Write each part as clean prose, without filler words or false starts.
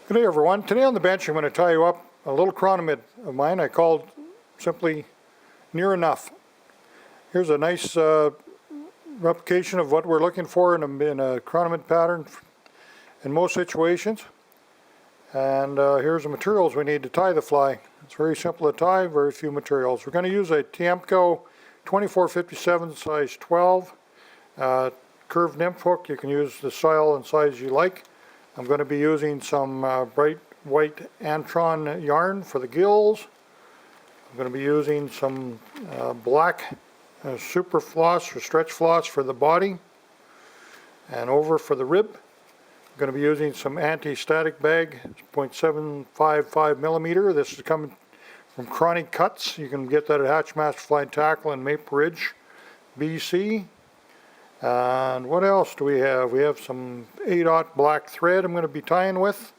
Good day everyone. Today on the bench I'm going to tie you up a little chironomid of mine I called simply Near Enough. Here's a nice replication of what we're looking for in a chironomid pattern in most situations. And here's the materials we need to tie the fly. It's very simple to tie, very few materials. We're going to use a Tiemco 2457 size 12 curved nymph hook. You can use the style and size you like. I'm going to be using some bright white Antron yarn for the gills. I'm going to be using some black super floss or stretch floss for the body and over for the rib. I'm going to be using some anti-static bag, 0.755 millimeter. This is coming from Chronic Cuts. You can get that at Hatchmaster Fly and Tackle in Maple Ridge, BC. And what else do we have? We have some 8/0 black thread I'm going to be tying with.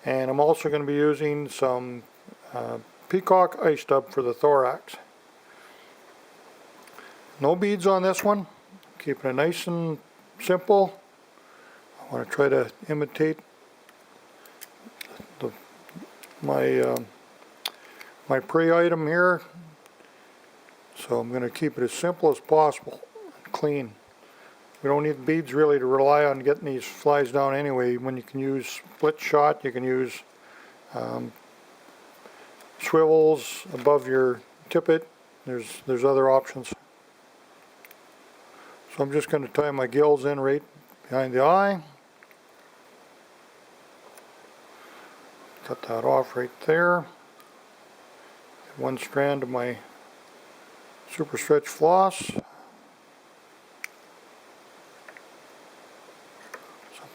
And I'm also going to be using some peacock ice dub for the thorax. No beads on this one. Keeping it nice and simple. I want to try to imitate my prey item here. So I'm going to keep it as simple as possible and clean. We don't need beads really to rely on getting these flies down anyway. When you can use split shot, you can use swivels above your tippet. There's other options. So I'm just going to tie my gills in right behind the eye. Cut that off right there. One strand of my super stretch floss.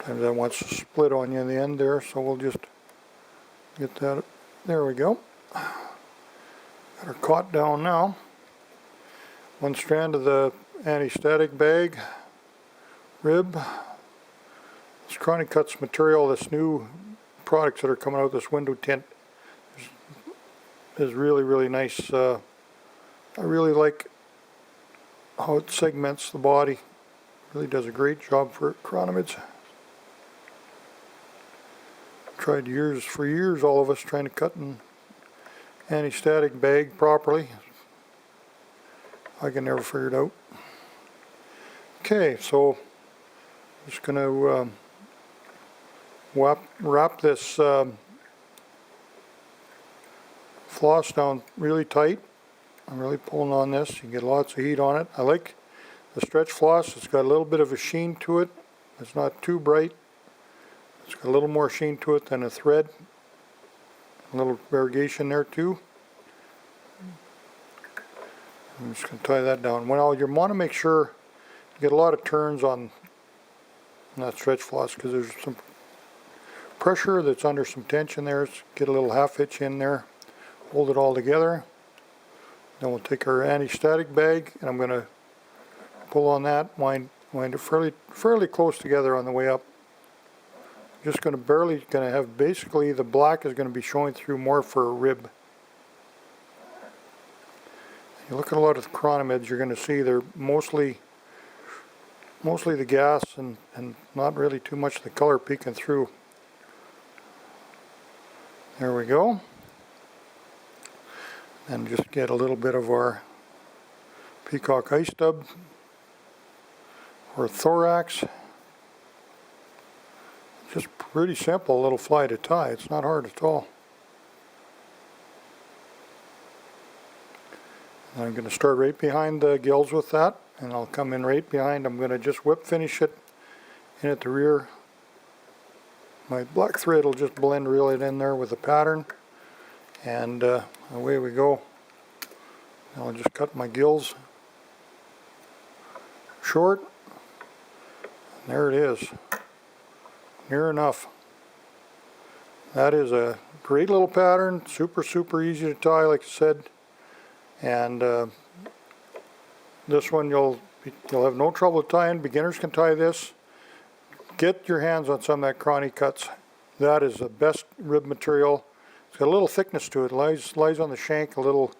Sometimes that wants to split on you in the end there, so we'll just get that. There we go. Got her caught down now. One strand of the anti-static bag, rib. This Chronic Cuts material, this new products that are coming out, this window tint, is really nice. I really like how it segments the body. Really does a great job for chironomids. Tried for years, all of us trying to cut an anti-static bag properly. I can never figure it out. Okay, so I'm just going to wrap this floss down really tight. I'm really pulling on this. You can get lots of heat on it. I like the stretch floss. It's got a little bit of a sheen to it. It's not too bright. It's got a little more sheen to it than a thread. A little variegation there too. I'm just going to tie that down. Well, you want to make sure you get a lot of turns on that stretch floss because there's some pressure that's under some tension there. Let's get a little half hitch in there. Hold it all together. Then we'll take our anti-static bag and I'm going to pull on that, wind it fairly close together on the way up. Just going to have basically the black is going to be showing through more for a rib. You look at a lot of the chironomids, you're going to see they're mostly the gas and not really too much of the color peeking through. There we go. And just get a little bit of our peacock ice dub or thorax. Just pretty simple little fly to tie. It's not hard at all. And I'm going to start right behind the gills with that, and I'll come in right behind. I'm going to just whip finish it in at the rear. My black thread will just blend really in there with the pattern, and away we go. I'll just cut my gills short. And there it is. Near Enough. That is a great little pattern, super easy to tie, like I said, and this one you'll have no trouble tying. Beginners can tie this. Get your hands on some of that Chronic Cuts. That is the best rib material. It's got a little thickness to it. Lies on the shank a little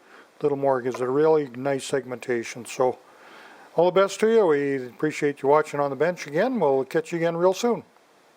more. Gives it a really nice segmentation. So all the best to you. We appreciate you watching on the bench again. We'll catch you again real soon.